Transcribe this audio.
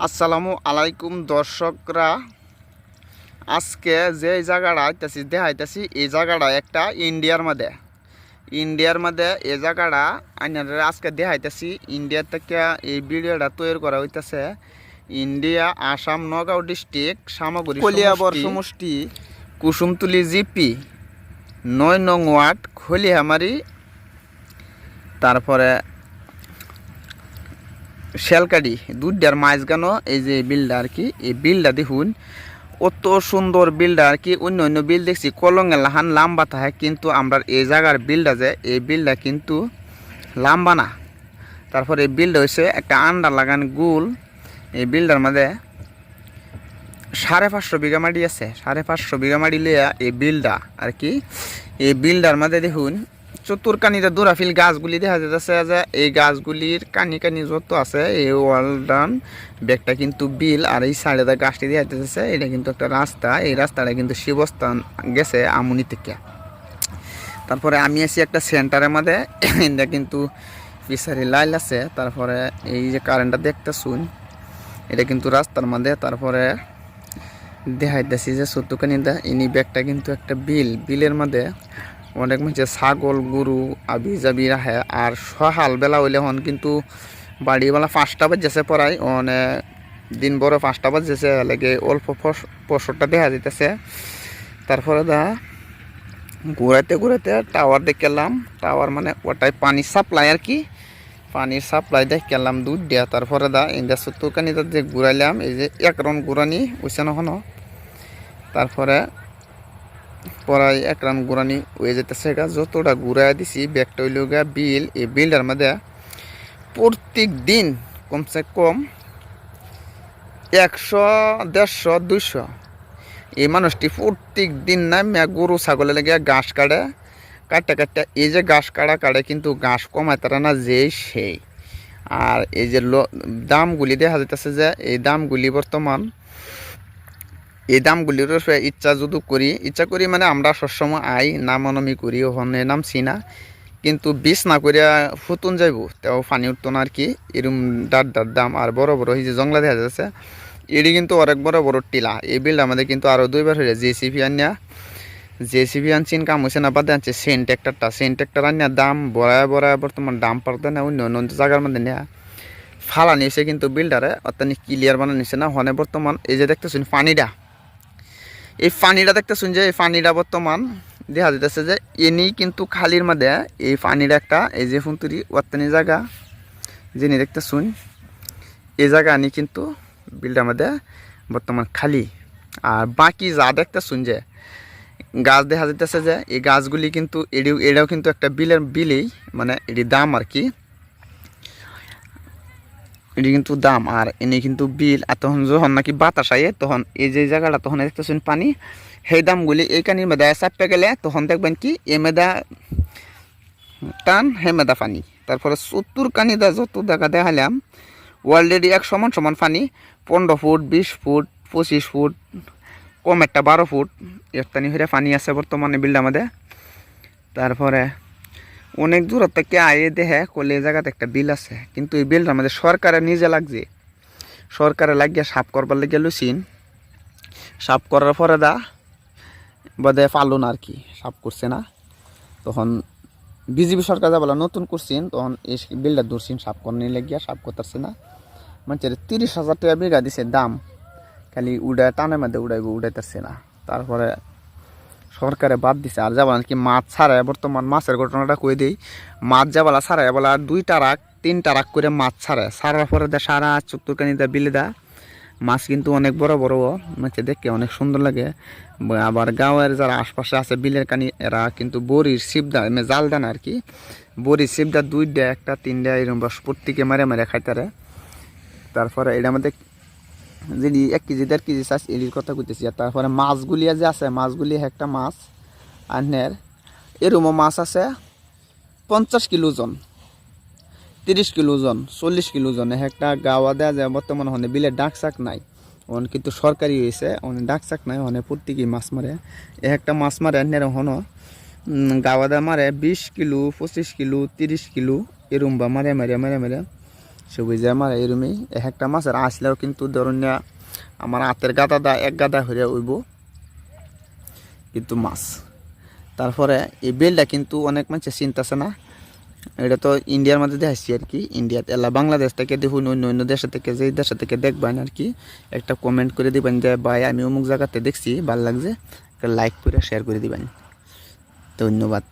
আসসালামু আলাইকুম দর্শকরা, আজকে যে জায়গাটা দেখাইতেছি এই জায়গাটা একটা ইন্ডিয়ার মধ্যে এই জায়গাটা আইনারা আজকে দেখাইতেছি। ইন্ডিয়া থেকে এই ভিডিওটা তৈরি করা হইতেছে। ইন্ডিয়া, আসাম, নগাঁও ডিস্ট্রিক্ট, সামগ্রী কলিয়াবর সমষ্টি, কুসুমতুলি জিপি, ৯ নং ওয়ার্ড, খলিহামারি, তারপরে শেলকাডি, দুধটার মাঝখানো এই যে বিলটা আর কি। এই বিলটা দেখুন, অত সুন্দর বিলটা আর কি। অন্য অন্য বিল দেখছি কলঙ্গের লাহান লাম্বা থাকে, কিন্তু আমরা এই জায়গার বিলটা যে এই বিলটা কিন্তু লাম্বা না। তারপরে এই বিলটা হচ্ছে একটা আন্ডার লাগান গুল। এই বিলটার মধ্যে 550 বিঘা মাটি আছে। 550 বিঘা মাটি লিয়া এই বিলটা আর কি। এই বিলটার মধ্যে দেখুন চতুর্কানিতে দোরাফিল গাছগুলি দেখা যাচ্ছে যে এই গাছগুলির কানি কানি যত আছে এই ওয়ালডান ব্যাগটা কিন্তু বিল। আর এই সাইডে গাছটি দেখা যাচ্ছে এটা কিন্তু একটা রাস্তা। এই রাস্তাটা কিন্তু শিবস্থান গেছে আমুনি থেকে। তারপরে আমি আছি একটা সেন্টারের মধ্যে, এটা কিন্তু ফিশারি লাইল আছে। তারপরে এই যে কারেন্টটা দেখতে শুন, এটা কিন্তু রাস্তার মধ্যে। তারপরে দেখাইতেছি যে চতুর্কানিতে ইনি ব্যাগটা কিন্তু একটা বিলের মধ্যে অনেক মানুষ ছাগল গরু আবি যাবি রাখে। আর সকাল বেলা হইলে হন কিন্তু বাড়িবেলা 5টা বাজছে পড়ায়, অনেক দিন বড় 5টা বাজছে লাগে অল্প ফসলটা দেখা যাইতেছে। তারপরে ঘুরাইতে ঘুরাইতে টাওয়ার দেখলাম। টাওয়ার মানে ওটাই পানির সাপ্লাই আর কি। পানির সাপ্লাই দেখলাম দুধ দেওয়া। তারপরে ইন্দা চতুর্কানিতে যে ঘুরাইলাম, এই যে এক রাউন্ড ঘুরানি হয়েছে না। তারপরে পরাই এক রাউন্ড ঘুরানি হয়ে যেতেছে। যতটা ঘুরাই দিছি ব্যাগটা হইল বিল। এই বিলটার মধ্যে প্রত্যেক দিন কমসে কম 100, 150, 200 এই মানুষটি প্রত্যেক দিন নামে গরু ছাগলের লেগে ঘাস কাটতে এই যে ঘাস কাটে কিন্তু ঘাস কমায় তারা না যে সেই। আর এই যে দামগুলি দেখা যাইতেছে যে এই দামগুলি বর্তমান এই দামগুলির ইচ্ছা করি মানে আমরা সবসময় নামানমি করি, ওখানে নামছি না। কিন্তু বিষ না করিয়া ফুতুন যাইব তেও পানি উঠতো না আর কি। এরম ডাট দাম। আর বড় বড় এই যে জংলা দেখা যাচ্ছে এটি কিন্তু অনেক বড় বড় টিলা। এই বিলটা আমাদের কিন্তু আরও 2বার হয়ে যায়। জেসিবি আনছিন কাম হয়েছে না, বাদে আনছে সেন্ট ট্রাক্টর আনিয়া দাম বড়ায় বর্তমান দাম পারতে না অন্য অন্য জায়গার মধ্যে নেওয়া ফালা নিয়েছে। কিন্তু বিলটারে অত্যানি ক্লিয়ার বানা নিছে না। হনে বর্তমান এই যে দেখতেছেন এই পানিটা দেখতেছেন যে এই পানিটা বর্তমান দেখা যাইতেছে যে এনি কিন্তু খালির মধ্যে এই পানির একটা এই যে ফুন্তুরি অত্যানি জায়গা যিনি দেখতেছুন এই জায়গা আনি কিন্তু বিলটার মধ্যে বর্তমান খালি। আর বাকি যা দেখতেছুন যে গাছ দেখা যাইতেছে যে এই গাছগুলি কিন্তু এটাও কিন্তু একটা বিলেই মানে এটি দাম আর কি। এটি কিন্তু দাম আর এনে কিন্তু বিল। আর তখন যখন নাকি বাতাস আয়ে তখন এই যে জায়গাটা তখন দেখতেছেন পানি, সেই দামগুলি এই কানির মেদা চাপে গেলে তখন দেখবেন কি এ মেদা টান হে মেদা পানি। তারপরে চতুর কানিদা যত দেখা দেখালাম অলরেডি এক সমান সমান পানি 15 ফুট, 20 ফুট, 25 ফুট, কম একটা 12 ফুট এরতানি হয়ে পানি আছে বর্তমানে বিলটার মধ্যে। তারপরে অনেক দূর থেকে আয়ে দেখে কলে এই জায়গাতে একটা বিল আছে, কিন্তু এই বিলটার মধ্যে সরকারে নিজে লাগছে। সরকারে লাগিয়ে সাফ করবার লেগে লুচিন। সাফ করার পরে বোধে পালুন আর কি, সাফ করছে না। তখন বিজেপি সরকার যা বলা নতুন করছেন, তখন এই বিলটা ধরছেন সাফ করতে লেগিয়া সাফ করতেছে না। মানুষের 30,000 টাকা বিঘা দিছে দাম, খালি টানের মধ্যে উড়াইতেছে না। তারপরে সরকারে বাদ দিছে। আর যাবো কি মাছ ছাড়ায় বর্তমান মাছের ঘটনাটা কই দিই। মাছ যাবলা ছাড়ায় বলা 2 ট্রাক 3 ট্রাক করে মাছ ছাড়ার পরে সারা চতুর্কানিতে বিলে মাছ কিন্তু অনেক বড় বড় মাছে দেখে অনেক সুন্দর লাগে। আবার গাঁয়ের যারা আশপাশে আছে বিলের কানি এরা কিন্তু বড়ির শিবদা জাল দেন আর কি। বড়ির শিবদা 2টা 1টা 3টা এরকম প্রত্যেকে মারে খাইতারে। তারপরে এটা আমাদের যদি 1 কেজি 1.5 কেজি চাষ এলির কথা কইতেছি। আর তারপরে মাছগুলি যে আছে মাছগুলি একটা মাছ আনের এরকমও মাছ আছে 50 কিলো ওজন, 30 কিলো ওজন, 40 কিলো ওজন। একটা গাওয়া দেওয়া যায় বর্তমানে হনে বিলে ডাকচাক নাই, ওখানে কিন্তু সরকারি হয়েছে, ওখানে ডাকচাক নাই, ওখানে প্রত্যেকেই মাছ মারে। একটা মাছ মারে আনের হনো গাওয়া দেওয়া মারে 20 কিলো, 25 কিলো, 30 কিলো এরম বা মারে সবুজ আমার এরমই এক একটা মাছের আসলেও কিন্তু ধরুন না আমার হাতের গাদা এক গাদা হয়ে উইব কিন্তু মাছ। তারপরে এই বেলটা কিন্তু অনেক মানুষের চিন্তাছে না, এটা তো ইন্ডিয়ার মধ্যে দেখাচ্ছি আর কি, ইন্ডিয়াতে এলা বাংলাদেশ থেকে দেখুন অন্য অন্য দেশের থেকে যেই দেশের থেকে দেখবেন আর কি একটা কমেন্ট করে দিবেন যে ভাই আমি অমুক জায়গাতে দেখছি ভালো লাগছে, একটা লাইক করে শেয়ার করে দিবেন। ধন্যবাদ।